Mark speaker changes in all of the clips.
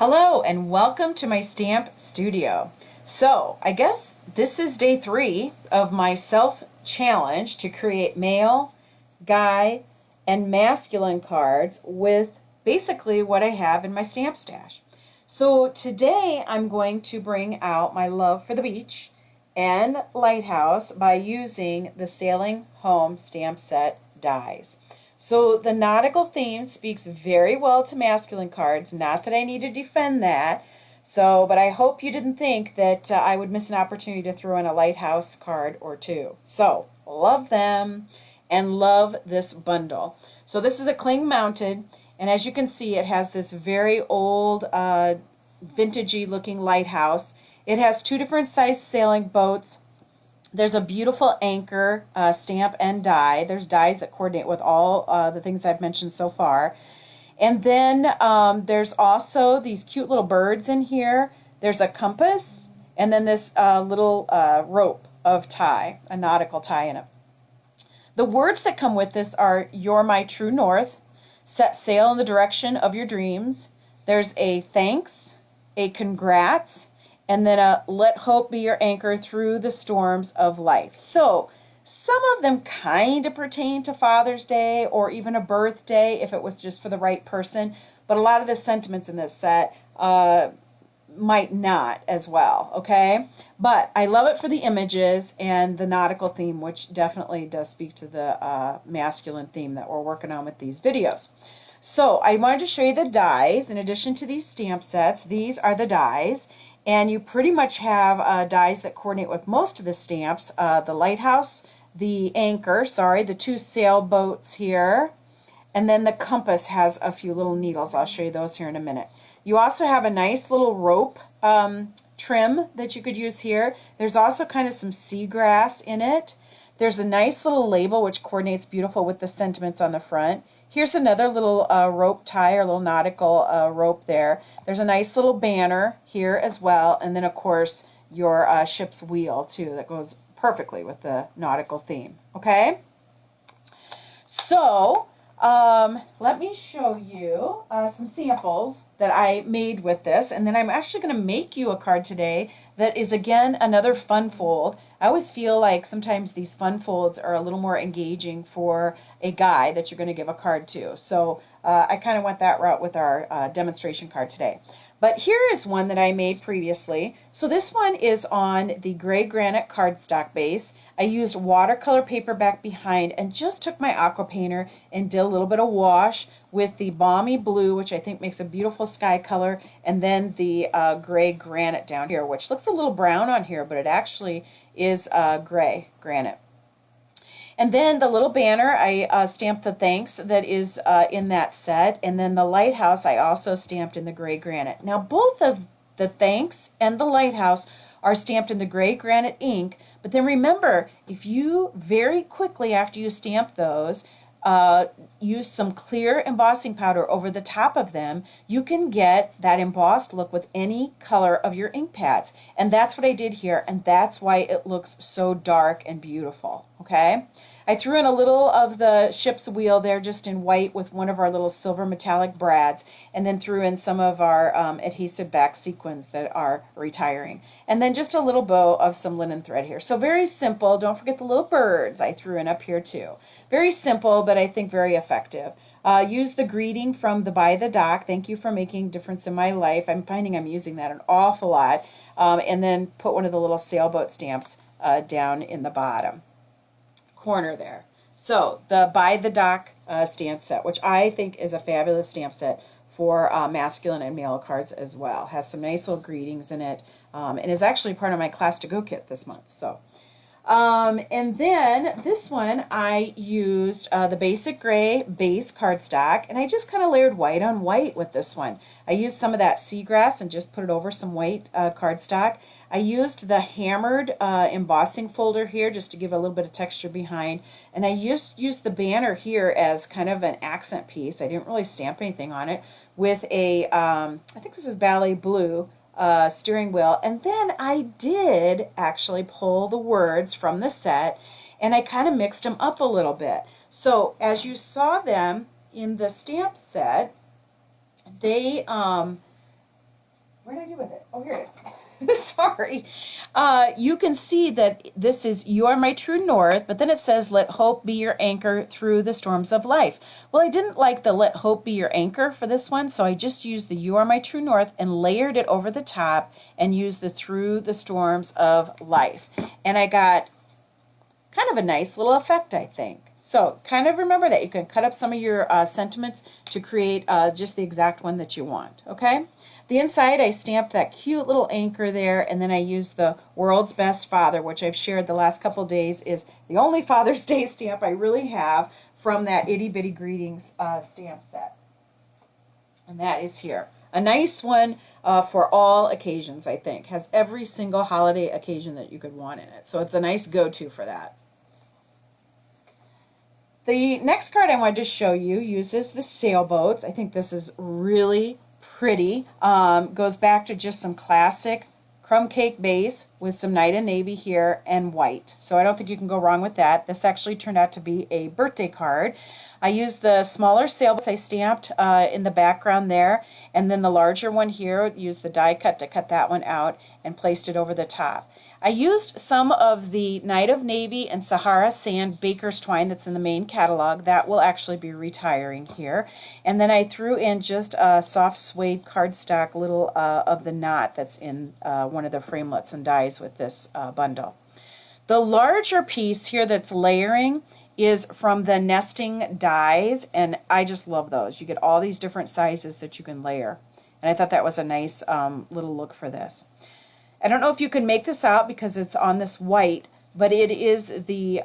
Speaker 1: Hello and welcome to my stamp studio. So, I guess this is day 3 of my self-challenge to create male, guy, and masculine cards with basically what I have in my stamp stash. So today I'm going to bring out my love for the beach and lighthouse by using the Sailing Home stamp set dies. So the nautical theme speaks very well to masculine cards. Not that I need to defend that. But I hope you didn't think that I would miss an opportunity to throw in a lighthouse card or two. So love them and love this bundle. So this is a cling mounted, and as you can see, it has this very old, vintagey looking lighthouse. It has 2 different size sailing boats. There's a beautiful anchor stamp and die. There's dies that coordinate with all the things I've mentioned so far. And then there's also these cute little birds in here. There's a compass, and then this little rope of tie, a nautical tie in it. The words that come with this are, "You're my true north," "Set sail in the direction of your dreams." There's a thanks, a congrats, and then a "let hope be your anchor through the storms of life." So some of them kind of pertain to Father's Day or even a birthday if it was just for the right person, but a lot of the sentiments in this set might not as well, okay? But I love it for the images and the nautical theme, which definitely does speak to the masculine theme that we're working on with these videos. So I wanted to show you the dies. In addition to these stamp sets, these are the dies. And you pretty much have dies that coordinate with most of the stamps. The lighthouse, the anchor, the 2 sailboats here, and then the compass has a few little needles. I'll show you those here in a minute. You also have a nice little rope trim that you could use here. There's also kind of some seagrass in it. There's a nice little label which coordinates beautiful with the sentiments on the front. Here's another little rope tie or little nautical rope there. There's a nice little banner here as well. And then, of course, your ship's wheel, too, that goes perfectly with the nautical theme. Okay? So, let me show you some samples that I made with this. And then I'm actually going to make you a card today that is, again, another fun fold. I always feel like sometimes these fun folds are a little more engaging for a guy that you're going to give a card to. So I kind of went that route with our demonstration card today. But here is one that I made previously. So this one is on the gray granite cardstock base. I used watercolor paper back behind and just took my aqua painter and did a little bit of wash with the balmy blue, which I think makes a beautiful sky color, and then the gray granite down here, which looks a little brown on here, but it actually is gray granite. And then the little banner, I stamped the thanks that is in that set. And then the lighthouse, I also stamped in the gray granite. Now, both of the thanks and the lighthouse are stamped in the gray granite ink. But then remember, if you very quickly after you stamp those, use some clear embossing powder over the top of them, you can get that embossed look with any color of your ink pads. And that's what I did here, and that's why it looks so dark and beautiful, okay? I threw in a little of the ship's wheel there just in white with one of our little silver metallic brads, and then threw in some of our adhesive back sequins that are retiring. And then just a little bow of some linen thread here. So very simple. Don't forget the little birds I threw in up here too. Very simple, but I think very effective. Use the greeting from the By the Dock. Thank you for making a difference in my life. I'm finding I'm using that an awful lot. And then put one of the little sailboat stamps down in the bottom corner there. So the By the Dock stamp set, which I think is a fabulous stamp set for masculine and male cards as well. Has some nice little greetings in it, and is actually part of my Class to Go kit this month. So. And then this one I used the basic gray base cardstock, and I just kind of layered white on white with this one. I used some of that seagrass and just put it over some white cardstock. I used the hammered embossing folder here just to give a little bit of texture behind, and I used the banner here as kind of an accent piece. I didn't really stamp anything on it with a, I think this is Ballet Blue steering wheel. And then I did actually pull the words from the set, and I kind of mixed them up a little bit. So as you saw them in the stamp set, they What did I do with it? Oh, here it is. Sorry. You can see that this is "You Are My True North," but then it says, "Let hope be your anchor through the storms of life." Well, I didn't like the "Let hope be your anchor" for this one, so I just used the "You Are My True North" and layered it over the top and used the "Through the Storms of Life." And I got kind of a nice little effect, I think. So kind of remember that. You can cut up some of your sentiments to create just the exact one that you want, okay? The inside, I stamped that cute little anchor there, and then I used the World's Best Father, which I've shared the last couple days is the only Father's Day stamp I really have from that Itty Bitty Greetings stamp set. And that is here. A nice one for all occasions, I think. Has every single holiday occasion that you could want in it. So it's a nice go-to for that. The next card I wanted to show you uses the sailboats. I think this is really pretty. Goes back to just some classic crumb cake base with some Night and Navy here and white. So I don't think you can go wrong with that. This actually turned out to be a birthday card. I used the smaller sailboats I stamped in the background there, and then the larger one here, used the die cut to cut that one out and placed it over the top. I used some of the Night of Navy and Sahara Sand Baker's Twine that's in the main catalog. That will actually be retiring here. And then I threw in just a soft suede cardstock little of the knot that's in one of the framelits and dies with this bundle. The larger piece here that's layering is from the nesting dies, and I just love those. You get all these different sizes that you can layer. And I thought that was a nice little look for this. I don't know if you can make this out because it's on this white, but it is the,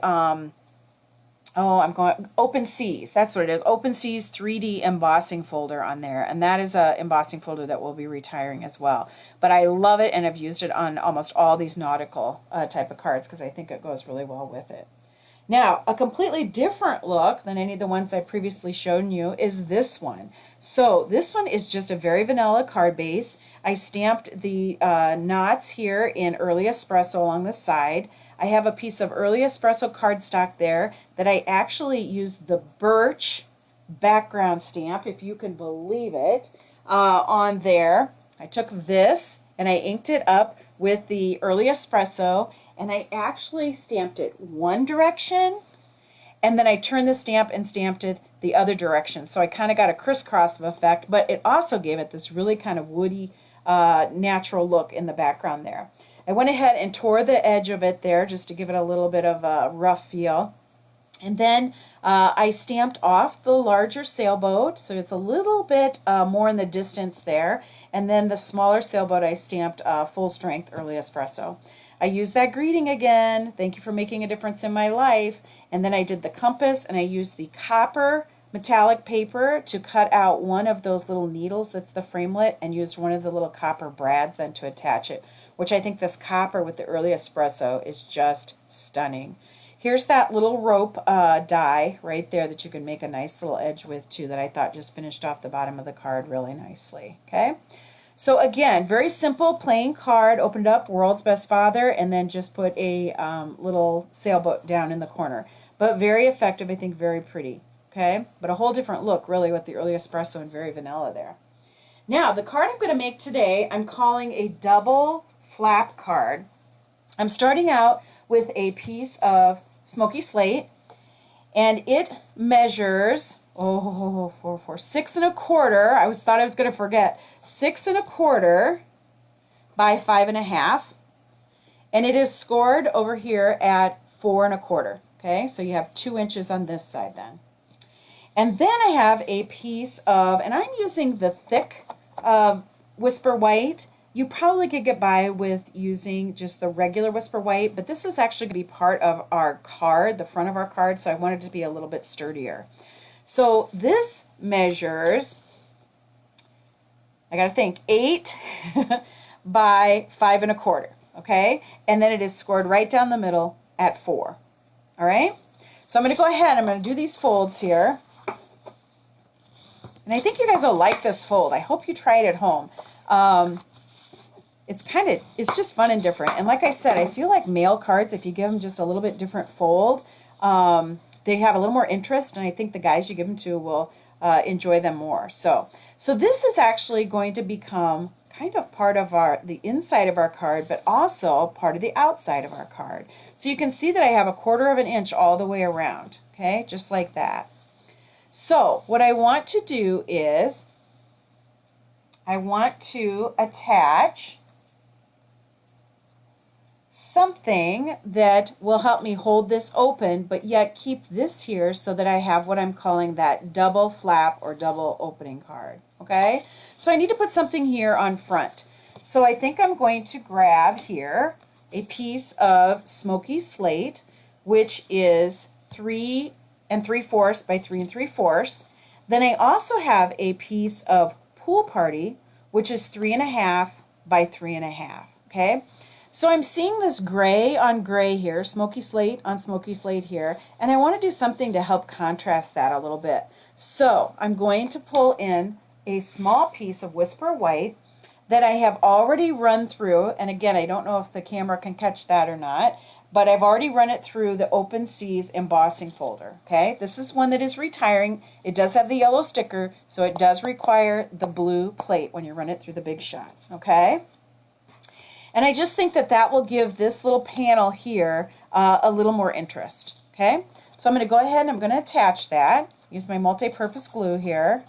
Speaker 1: Open Seas. That's what it is. Open Seas 3D embossing folder on there. And that is a embossing folder that will be retiring as well. But I love it, and I've used it on almost all these nautical type of cards because I think it goes really well with it. Now, a completely different look than any of the ones I previously shown you is this one. So this one is just a very vanilla card base. I stamped the knots here in Early Espresso along the side. I have a piece of Early Espresso cardstock there that I actually used the birch background stamp, if you can believe it, on there. I took this and I inked it up with the Early Espresso, and I actually stamped it one direction, and then I turned the stamp and stamped it the other direction. So I kind of got a crisscross effect, but it also gave it this really kind of woody, natural look in the background there. I went ahead and tore the edge of it there just to give it a little bit of a rough feel. And then I stamped off the larger sailboat, so it's a little bit more in the distance there. And then the smaller sailboat I stamped full strength Early Espresso. I used that greeting again, thank you for making a difference in my life. And then I did the compass, and I used the copper metallic paper to cut out one of those little needles that's the framelit, and used one of the little copper brads then to attach it, which I think this copper with the Early Espresso is just stunning. Here's that little rope die right there that you can make a nice little edge with too, that I thought just finished off the bottom of the card really nicely. Okay. So again, very simple, plain card, opened up, World's Best Father, and then just put a little sailboat down in the corner. But very effective, I think very pretty, okay? But a whole different look, really, with the Early Espresso and very vanilla there. Now, the card I'm going to make today, I'm calling a double flap card. I'm starting out with a piece of Smoky Slate, and it measures... for 6 1/4. I thought I was going to forget. 6 1/4 by 5 1/2, and it is scored over here at 4 1/4. Okay, so you have 2 inches on this side then. And then I have a piece of, and I'm using the thick Whisper White. You probably could get by with using just the regular Whisper White, but this is actually going to be part of our card, the front of our card, so I wanted it to be a little bit sturdier. So this measures, I got to think, 8 by 5 1/4, okay? And then it is scored right down the middle at 4, all right? So I'm going to go ahead, I'm going to do these folds here. And I think you guys will like this fold. I hope you try it at home. It's just fun and different. And like I said, I feel like mail cards, if you give them just a little bit different fold, they have a little more interest, and I think the guys you give them to will enjoy them more. So this is actually going to become kind of part of the inside of our card, but also part of the outside of our card. So you can see that I have 1/4 of an inch all the way around, okay, just like that. So what I want to do is I want to attach something that will help me hold this open, but yet keep this here so that I have what I'm calling that double flap or double opening card, okay? So I need to put something here on front. So I think I'm going to grab here a piece of Smoky Slate, which is 3 3/4 by 3 3/4. Then I also have a piece of Pool Party, which is 3 1/2 by 3 1/2, okay? So I'm seeing this gray on gray here, Smoky Slate on Smoky Slate here, and I want to do something to help contrast that a little bit. So I'm going to pull in a small piece of Whisper White that I have already run through, and again, I don't know if the camera can catch that or not, but I've already run it through the Open Seas embossing folder, okay? This is one that is retiring. It does have the yellow sticker, so it does require the blue plate when you run it through the Big Shot, okay? And I just think that that will give this little panel here a little more interest, okay? So I'm going to go ahead and I'm going to attach that. Use my multi-purpose glue here.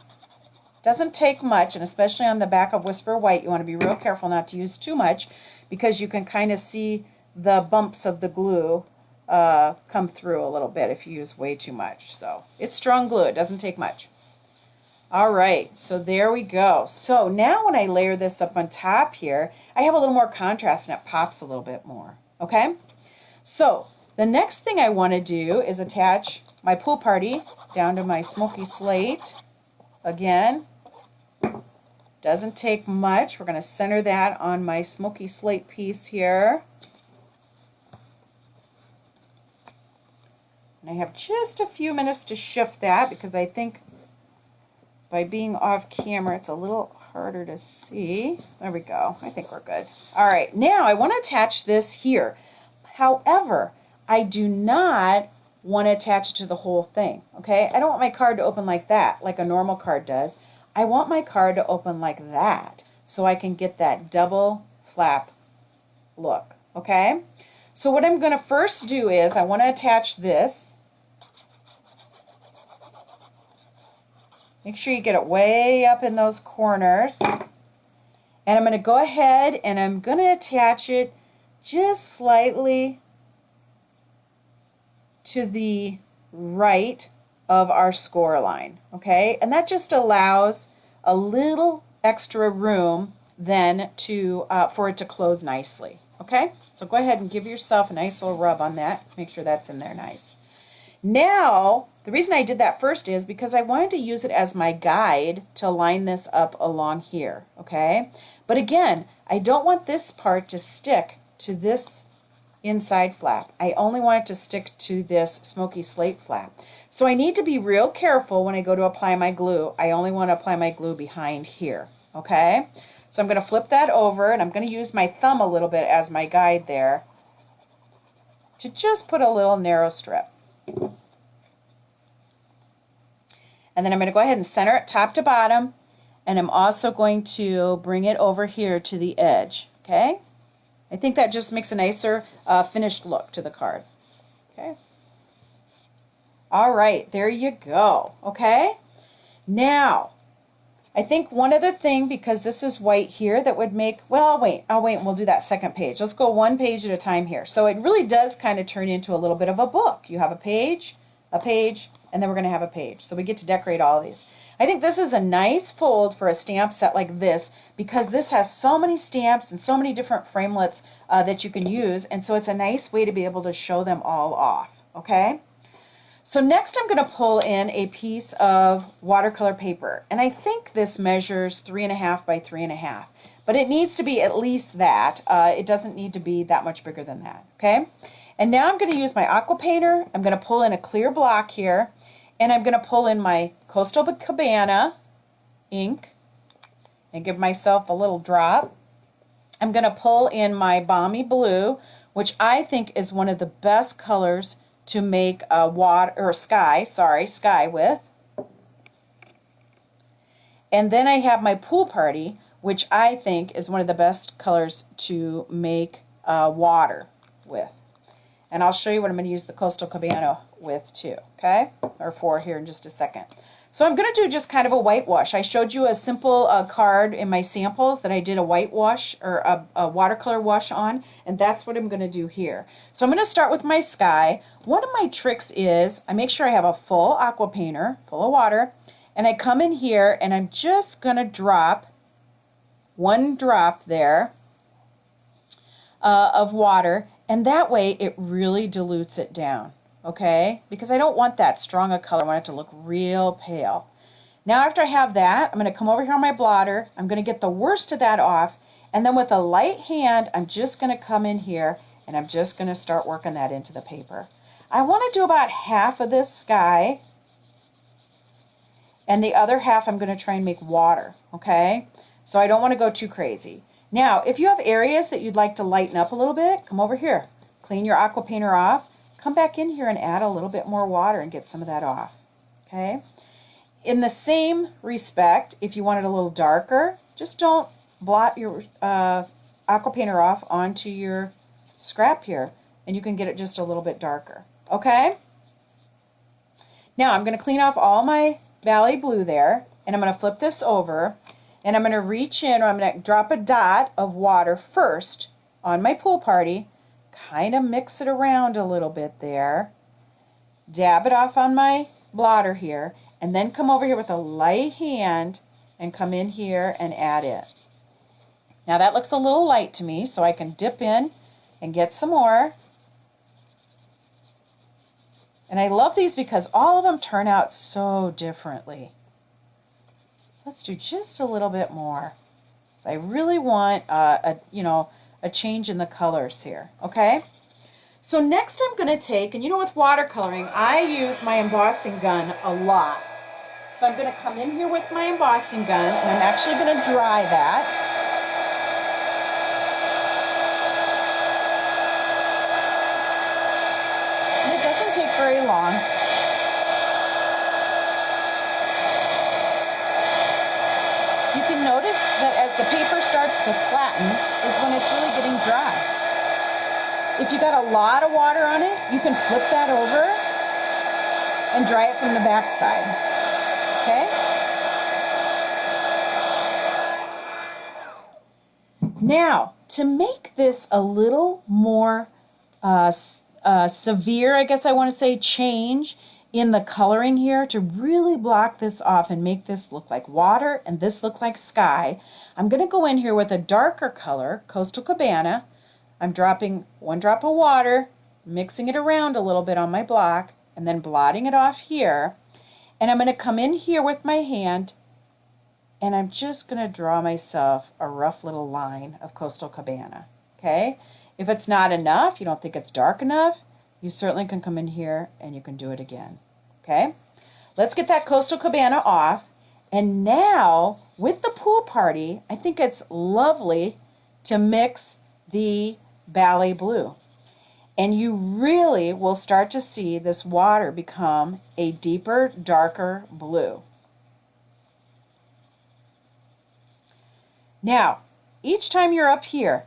Speaker 1: Doesn't take much, and especially on the back of Whisper White, you want to be real careful not to use too much because you can kind of see the bumps of the glue come through a little bit if you use way too much. So it's strong glue. It doesn't take much. All right, so there we go. So now when I layer this up on top here, I have a little more contrast and it pops a little bit more, okay? So the next thing I want to do is attach my Pool Party down to my Smoky Slate. Again, doesn't take much. We're going to center that on my Smoky Slate piece here. And I have just a few minutes to shift that because I think by being off camera, it's a little harder to see. There we go. I think we're good. All right, now I want to attach this here. However, I do not want to attach it to the whole thing, okay? I don't want my card to open like that, like a normal card does. I want my card to open like that so I can get that double flap look, okay? So what I'm going to first do is I want to attach this. Make sure you get it way up in those corners. And I'm going to go ahead and I'm going to attach it just slightly to the right of our score line, okay? And that just allows a little extra room then to for it to close nicely, okay? So go ahead and give yourself a nice little rub on that. Make sure that's in there nice. Now, the reason I did that first is because I wanted to use it as my guide to line this up along here, okay? But again, I don't want this part to stick to this inside flap. I only want it to stick to this Smoky Slate flap. So I need to be real careful when I go to apply my glue. I only want to apply my glue behind here, okay? So I'm going to flip that over, and I'm going to use my thumb a little bit as my guide there to just put a little narrow strip. And then I'm going to go ahead and center it top to bottom, and I'm also going to bring it over here to the edge, okay? I think that just makes a nicer finished look to the card, okay? All right, there you go, okay? Now, I think one other thing, because this is white here, that would make, well, I'll wait and we'll do that second page. Let's go one page at a time here. So it really does kind of turn into a little bit of a book. You have a page, and then we're going to have a page. So we get to decorate all these. I think this is a nice fold for a stamp set like this because this has so many stamps and so many different framelits that you can use, and so it's a nice way to be able to show them all off, okay? So next I'm going to pull in a piece of watercolor paper, and I think this measures 3 1/2 by 3 1/2, but it needs to be at least that. It doesn't need to be that much bigger than that, okay? And now I'm going to use my aqua painter. I'm going to pull in a clear block here, and I'm going to pull in my Coastal Cabana ink and give myself a little drop. I'm going to pull in my Balmy Blue, which I think is one of the best colors to make a sky with. And then I have my Pool Party, which I think is one of the best colors to make water with. And I'll show you what I'm going to use the Coastal Cabana with too, okay? Or for here in just a second. So I'm going to do just kind of a whitewash. I showed you a simple card in my samples that I did a whitewash or a watercolor wash on, and that's what I'm going to do here. So I'm going to start with my sky. One of my tricks is I make sure I have a full aqua painter full of water, and I come in here and I'm just going to drop one drop there of water, and that way it really dilutes it down. Okay, because I don't want that strong a color. I want it to look real pale. Now after I have that, I'm going to come over here on my blotter. I'm going to get the worst of that off, and then with a light hand, I'm just going to come in here and I'm just going to start working that into the paper. I want to do about half of this sky, and the other half I'm going to try and make water, okay? So I don't want to go too crazy. Now, if you have areas that you'd like to lighten up a little bit, come over here. Clean your aqua painter off. Come back in here and add a little bit more water and get some of that off, okay? In the same respect, if you want it a little darker, just don't blot your aqua painter off onto your scrap here, and you can get it just a little bit darker, okay? Now I'm going to clean off all my Valley Blue there, and I'm going to flip this over, and I'm going to reach in, or I'm going to drop a dot of water first on my Pool Party, kind of mix it around a little bit there, dab it off on my blotter here, and then come over here with a light hand and come in here and add it. Now that looks a little light to me, so I can dip in and get some more. And I love these because all of them turn out so differently. Let's do just a little bit more. I really want a change in the colors here, okay? So next I'm going to take, and with watercoloring, I use my embossing gun a lot. So I'm going to come in here with my embossing gun, and I'm actually going to dry that. And it doesn't take very long. You can notice that as the paper starts to flatten is when it's really getting dry. If you got a lot of water on it, you can flip that over and dry it from the back side. Okay? Now, to make this a little more severe, I guess I want to say, change in the coloring here, to really block this off and make this look like water and this look like sky, I'm going to go in here with a darker color, Coastal Cabana. I'm dropping one drop of water, mixing it around a little bit on my block, and then blotting it off here. And I'm going to come in here with my hand, and I'm just going to draw myself a rough little line of Coastal Cabana. Okay? If it's not enough, you don't think it's dark enough, you certainly can come in here and you can do it again. Okay? Let's get that Coastal Cabana off. And now, with the Pool Party, I think it's lovely to mix the Valley Blue. And you really will start to see this water become a deeper, darker blue. Now, each time you're up here,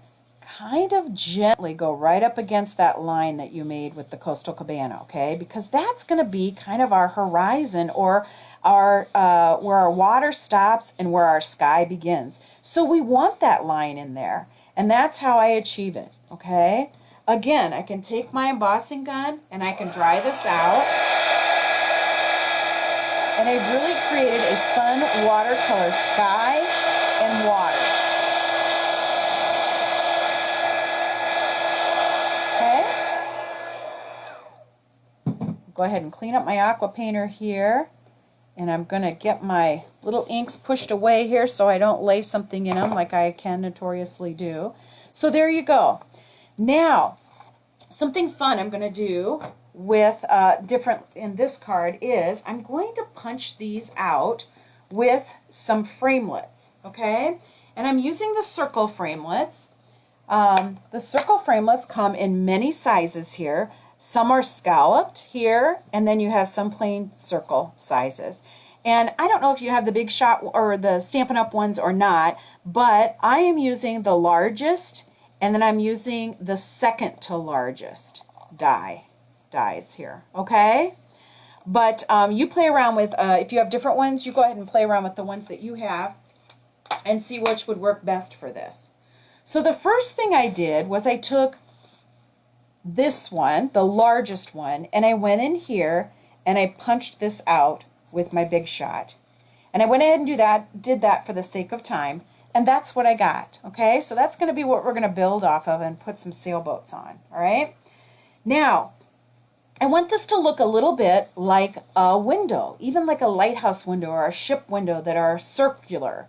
Speaker 1: kind of gently go right up against that line that you made with the Coastal Cabana, okay? Because that's going to be kind of our horizon, or our where our water stops and where our sky begins. So we want that line in there, and that's how I achieve it, okay? Again, I can take my embossing gun and I can dry this out. And I've really created a fun watercolor sky and water. Go ahead and clean up my aqua painter here, and I'm going to get my little inks pushed away here so I don't lay something in them like I can notoriously do. So there you go. Now, something fun I'm going to do with different in this card is I'm going to punch these out with some framelits, okay? And I'm using the circle framelits. The circle framelits come in many sizes here. Some are scalloped here, and then you have some plain circle sizes. And I don't know if you have the Big Shot or the Stampin' Up! Ones or not, but I am using the largest, and then I'm using the second to largest dies here, okay? But you play around with, if you have different ones, you go ahead and play around with the ones that you have and see which would work best for this. So the first thing I did was I took this one, the largest one, and I went in here and I punched this out with my Big Shot. And I went ahead and did that for the sake of time, and that's what I got, okay? So that's going to be what we're going to build off of and put some sailboats on, all right? Now, I want this to look a little bit like a window, even like a lighthouse window or a ship window that are circular.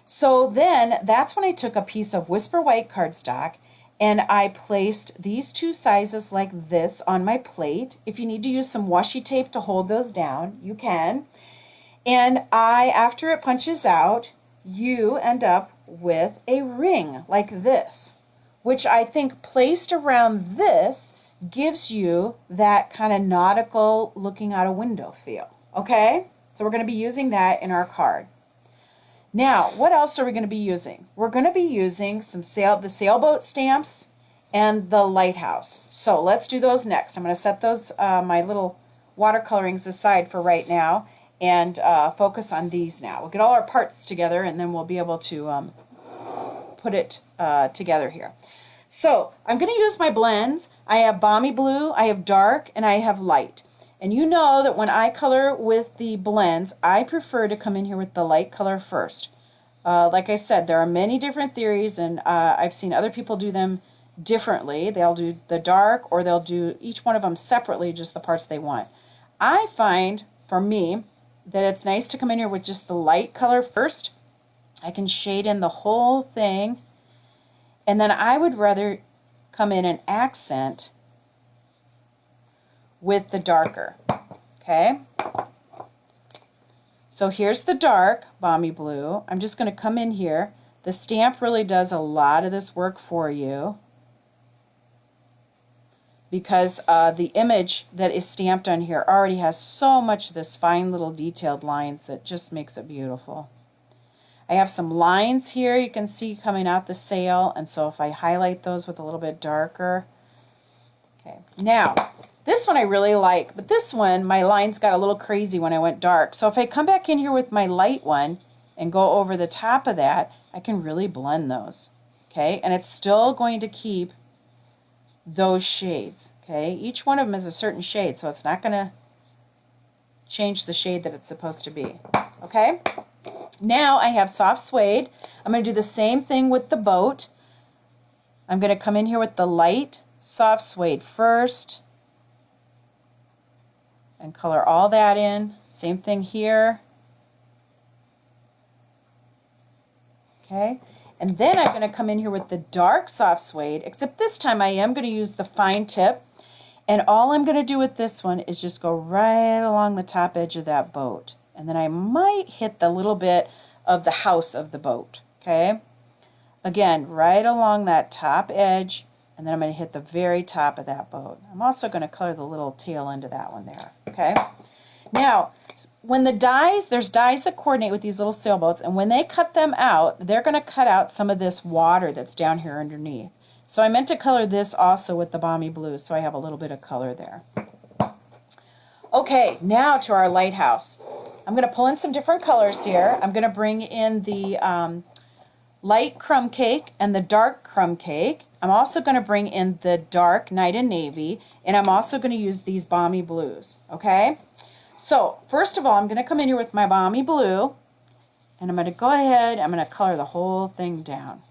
Speaker 1: So then that's when I took a piece of Whisper White cardstock and I placed these two sizes like this on my plate. If you need to use some washi tape to hold those down, you can. And after it punches out, you end up with a ring like this, which I think placed around this gives you that kind of nautical looking out a window feel. Okay? So we're going to be using that in our card. Now, what else are we going to be using? We're going to be using the sailboat stamps and the lighthouse. So let's do those next. I'm going to set those my little watercolorings aside for right now and focus on these now. We'll get all our parts together and then we'll be able to put it together here. So I'm going to use my blends. I have Balmy Blue, I have Dark, and I have Light. And you know that when I color with the blends, I prefer to come in here with the light color first. Like I said, there are many different theories, and I've seen other people do them differently. They'll do the dark, or they'll do each one of them separately, just the parts they want. I find, for me, that it's nice to come in here with just the light color first. I can shade in the whole thing, and then I would rather come in and accent with the darker, okay? So here's the dark Balmy Blue. I'm just going to come in here. The stamp really does a lot of this work for you because the image that is stamped on here already has so much of this fine little detailed lines that just makes it beautiful. I have some lines here you can see coming out the sail, and so if I highlight those with a little bit darker. Okay, now this one I really like, but this one my lines got a little crazy when I went dark. So if I come back in here with my light one and go over the top of that, I can really blend those. Okay, and it's still going to keep those shades. Okay, each one of them is a certain shade, so it's not going to change the shade that it's supposed to be. Okay. Now I have Soft Suede. I'm going to do the same thing with the boat. I'm going to come in here with the light Soft Suede first and color all that in. Same thing here. Okay, and then I'm going to come in here with the dark Soft Suede, except this time I am going to use the fine tip, and all I'm going to do with this one is just go right along the top edge of that boat. And then I might hit the little bit of the house of the boat, okay? Again, right along that top edge, and then I'm going to hit the very top of that boat. I'm also going to color the little tail end of that one there, okay? Now, when the dies, there's dies that coordinate with these little sailboats, and when they cut them out, they're going to cut out some of this water that's down here underneath. So I meant to color this also with the Balmy Blue, so I have a little bit of color there. Okay, now to our lighthouse. I'm going to pull in some different colors here. I'm going to bring in the light crumb cake and the dark crumb cake. I'm also going to bring in the dark Night and Navy, and I'm also going to use these Balmy Blues, okay? So, first of all, I'm going to come in here with my Balmy Blue, and I'm going to go ahead, I'm going to color the whole thing down.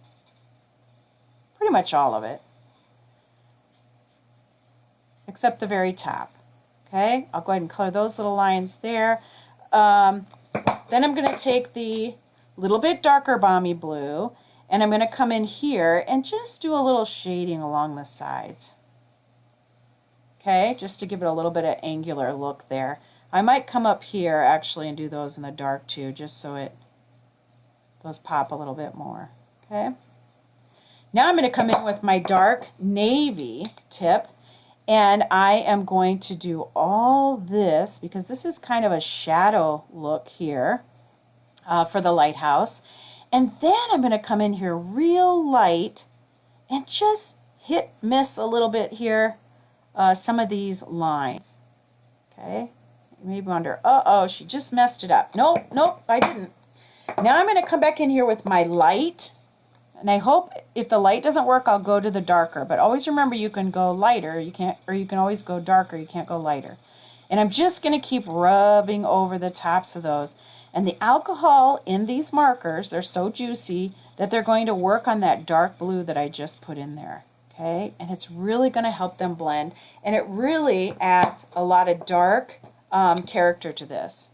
Speaker 1: Pretty much all of it, except the very top, okay? I'll go ahead and color those little lines there. Then I'm going to take the little bit darker Balmy Blue, and I'm going to come in here and just do a little shading along the sides. Okay, just to give it a little bit of angular look there. I might come up here actually and do those in the dark too, just so those pop a little bit more. Okay. Now I'm going to come in with my dark navy tip, And I am going to do all this because this is kind of a shadow look here for the lighthouse. And then I'm going to come in here real light and just miss a little bit here, some of these lines. Okay, you may wonder, uh-oh, she just messed it up. Nope, nope, I didn't. Now I'm going to come back in here with my light. And I hope if the light doesn't work, I'll go to the darker. But always remember, you can go lighter, you can't, or you can always go darker, you can't go lighter. And I'm just going to keep rubbing over the tops of those. And the alcohol in these markers, they're so juicy that they're going to work on that dark blue that I just put in there. Okay, and it's really going to help them blend. And it really adds a lot of dark character to this.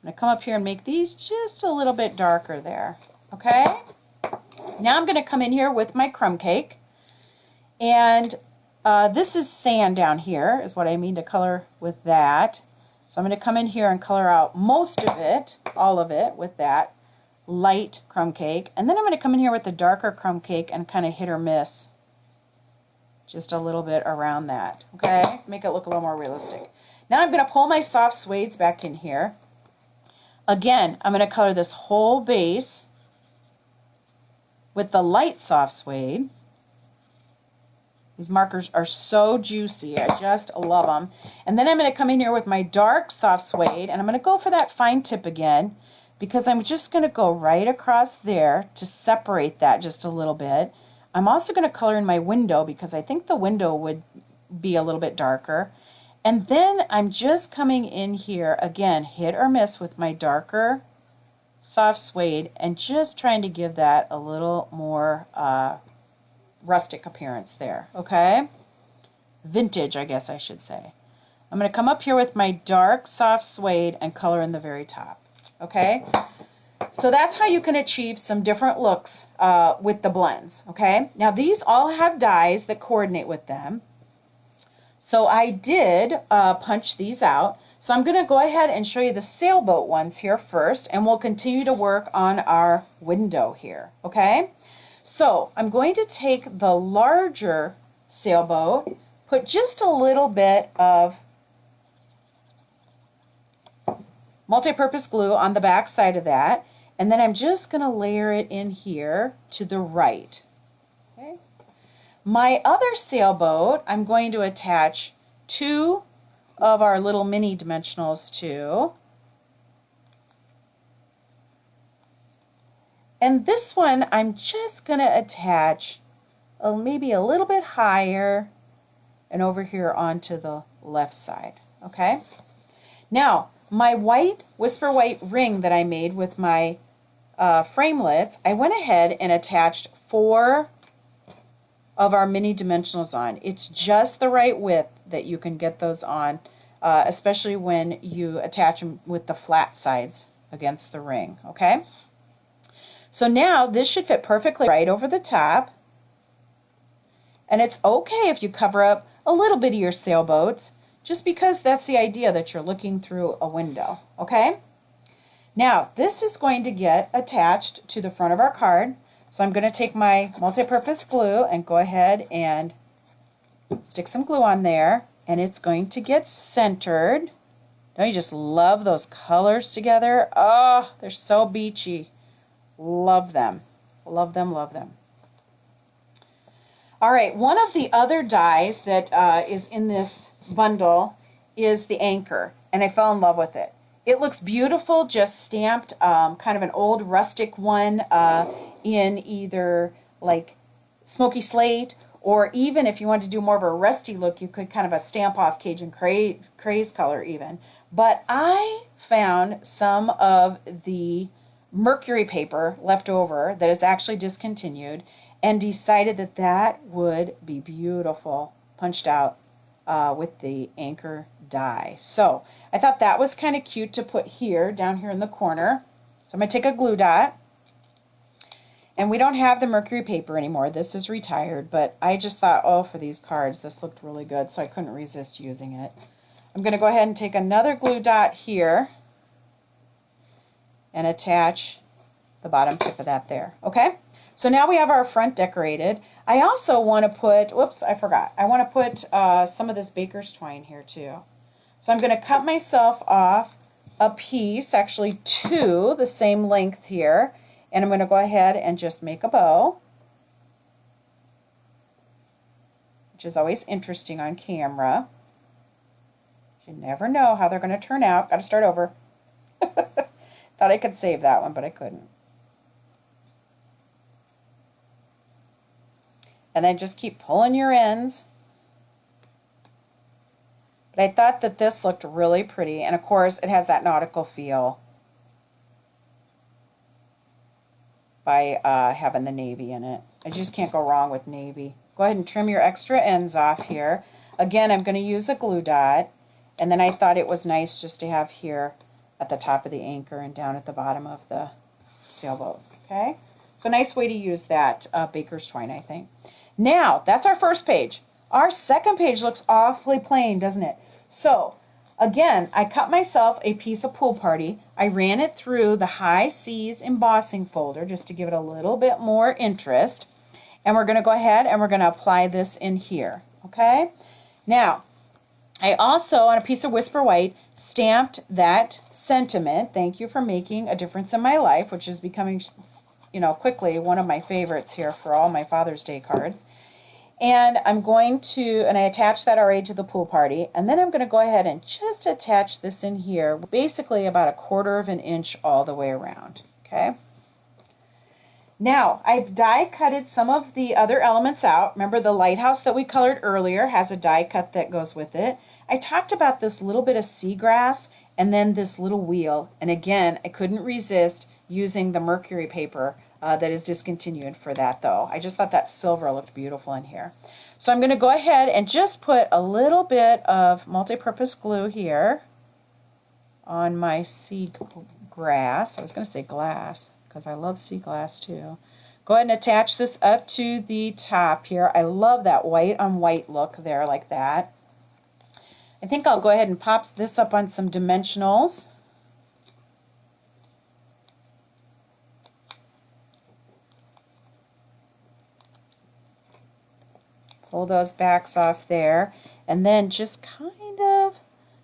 Speaker 1: I'm going to come up here and make these just a little bit darker there. Okay? Now I'm going to come in here with my crumb cake, and this is sand down here is what I mean to color with that. So I'm going to come in here and color out most of it, all of it, with that light crumb cake. And then I'm going to come in here with the darker crumb cake and kind of hit or miss just a little bit around that. Okay? Make it look a little more realistic. Now I'm going to pull my soft suedes back in here. Again, I'm going to color this whole base with the light soft suede. These markers are so juicy. I just love them. And then I'm going to come in here with my dark soft suede, and I'm going to go for that fine tip again because I'm just going to go right across there to separate that just a little bit. I'm also going to color in my window because I think the window would be a little bit darker. And then I'm just coming in here, again, hit or miss with my darker soft suede and just trying to give that a little more rustic appearance there, okay? Vintage, I guess I should say. I'm going to come up here with my dark soft suede and color in the very top, okay? So that's how you can achieve some different looks with the blends, okay? Now these all have dies that coordinate with them. So I did punch these out. So I'm going to go ahead and show you the sailboat ones here first, and we'll continue to work on our window here, okay? So I'm going to take the larger sailboat, put just a little bit of multi-purpose glue on the back side of that, and then I'm just going to layer it in here to the right. Okay? My other sailboat, I'm going to attach two of our little mini dimensionals to. And this one I'm just going to attach maybe a little bit higher and over here onto the left side. Okay? Now, my white Whisper White ring that I made with my framelits, I went ahead and attached 4 of our mini dimensionals on. It's just the right width that you can get those on, especially when you attach them with the flat sides against the ring, okay? So now this should fit perfectly right over the top, and it's okay if you cover up a little bit of your sailboats, just because that's the idea that you're looking through a window, okay? Now, this is going to get attached to the front of our card. So I'm going to take my multi-purpose glue and go ahead and stick some glue on there, and it's going to get centered. Don't you just love those colors together? Oh, they're so beachy. Love them. Love them, love them. All right, one of the other dies that is in this bundle is the anchor, and I fell in love with it. It looks beautiful, just stamped, kind of an old rustic one in either like smoky slate, or even if you want to do more of a rusty look, you could kind of a stamp off Cajun craze color even. But I found some of the mercury paper left over that is actually discontinued and decided that that would be beautiful punched out with the anchor die. So I thought that was kind of cute to put here, down here in the corner. So I'm going to take a glue dot. And we don't have the mercury paper anymore. This is retired, but I just thought, oh, for these cards, this looked really good, so I couldn't resist using it. I'm going to go ahead and take another glue dot here and attach the bottom tip of that there. Okay? So now we have our front decorated. I also want to put, whoops, I forgot. I want to put some of this baker's twine here too. So I'm going to cut myself off a piece, actually two, the same length here. And I'm going to go ahead and just make a bow, which is always interesting on camera. You never know how they're going to turn out. Got to start over. Thought I could save that one, but I couldn't. And then just keep pulling your ends. But I thought that this looked really pretty, and of course it has that nautical feel by having the navy in it. I just can't go wrong with navy. Go ahead and trim your extra ends off here. Again, I'm going to use a glue dot, and then I thought it was nice just to have here at the top of the anchor and down at the bottom of the sailboat. Okay, so a nice way to use that baker's twine, I think. Now, that's our first page. Our second page looks awfully plain, doesn't it? So, again, I cut myself a piece of Pool Party. I ran it through the High Seas embossing folder just to give it a little bit more interest. And we're going to go ahead and we're going to apply this in here. Okay? Now, I also, on a piece of Whisper White, stamped that sentiment, "Thank you for making a difference in my life," which is becoming, quickly one of my favorites here for all my Father's Day cards. And I'm going to, and I attached that already to the Pool Party, and then I'm going to go ahead and just attach this in here, basically about 1/4 of an inch all the way around, okay? Now, I've die cutted some of the other elements out. Remember the lighthouse that we colored earlier has a die cut that goes with it. I talked about this little bit of seagrass and then this little wheel, and again, I couldn't resist using the mercury paper that is discontinued for that though. I just thought that silver looked beautiful in here. So I'm going to go ahead and just put a little bit of multi-purpose glue here on my sea grass. I was going to say glass because I love sea glass too. Go ahead and attach this up to the top here. I love that white on white look there like that. I think I'll go ahead and pop this up on some dimensionals. Pull those backs off there, and then just kind of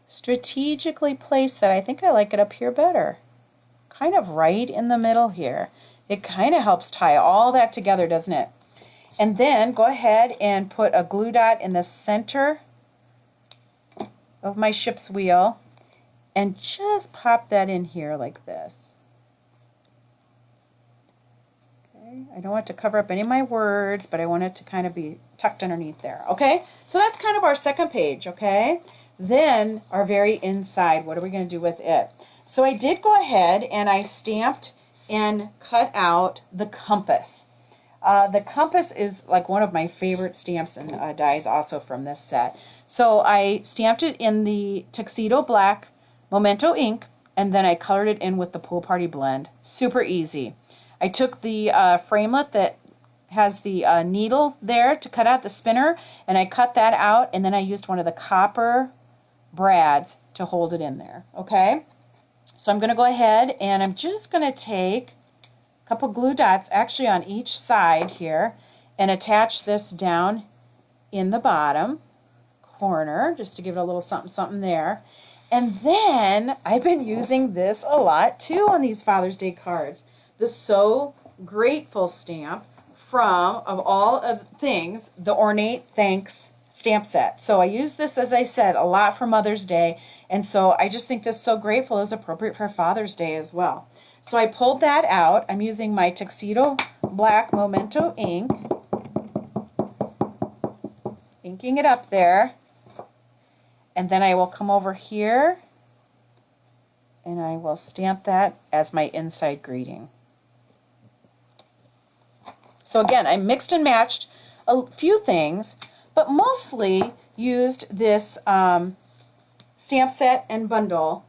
Speaker 1: strategically place that. I think I like it up here better. Kind of right in the middle here. It kind of helps tie all that together, doesn't it? And then go ahead and put a glue dot in the center of my ship's wheel and just pop that in here like this. I don't want to cover up any of my words, but I want it to kind of be tucked underneath there. Okay, so that's kind of our second page. Okay, then our very inside, what are we going to do with it? So I did go ahead and I stamped and cut out the compass. The compass is like one of my favorite stamps and dies also from this set. So I stamped it in the Tuxedo Black Memento ink, and then I colored it in with the Pool Party blend. Super easy. I took the framelit that has the needle there to cut out the spinner, and I cut that out, and then I used one of the copper brads to hold it in there. Okay, so I'm going to go ahead and I'm just going to take a couple glue dots actually on each side here and attach this down in the bottom corner just to give it a little something something there. And then I've been using this a lot too on these Father's Day cards. The So Grateful stamp from, of all of things, the Ornate Thanks stamp set. So I use this, as I said, a lot for Mother's Day, and so I just think this So Grateful is appropriate for Father's Day as well. So I pulled that out. I'm using my Tuxedo Black Memento ink, inking it up there, and then I will come over here and I will stamp that as my inside greeting. So again, I mixed and matched a few things, but mostly used this stamp set and bundle,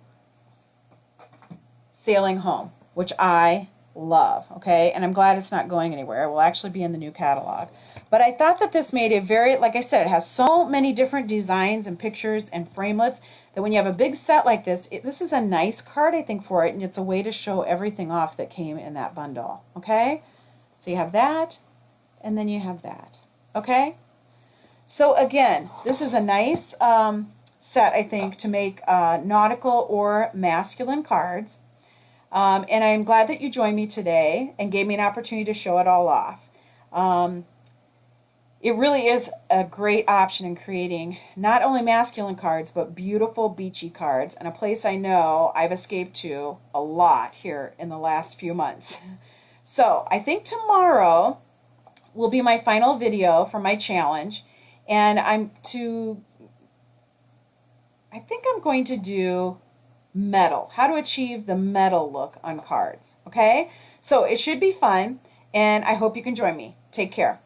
Speaker 1: Sailing Home, which I love, okay? And I'm glad it's not going anywhere. It will actually be in the new catalog. But I thought that this made a very, like I said, it has so many different designs and pictures and framelits that when you have a big set like this, this is a nice card, I think, for it, and it's a way to show everything off that came in that bundle, okay? So you have that, and then you have that. Okay? So again, this is a nice set, I think, to make nautical or masculine cards. And I'm glad that you joined me today and gave me an opportunity to show it all off. It really is a great option in creating not only masculine cards, but beautiful beachy cards, and a place I know I've escaped to a lot here in the last few months. So I think tomorrow will be my final video for my challenge, and I think I'm going to do metal, how to achieve the metal look on cards. Okay, so it should be fun, and I hope you can join me. Take care.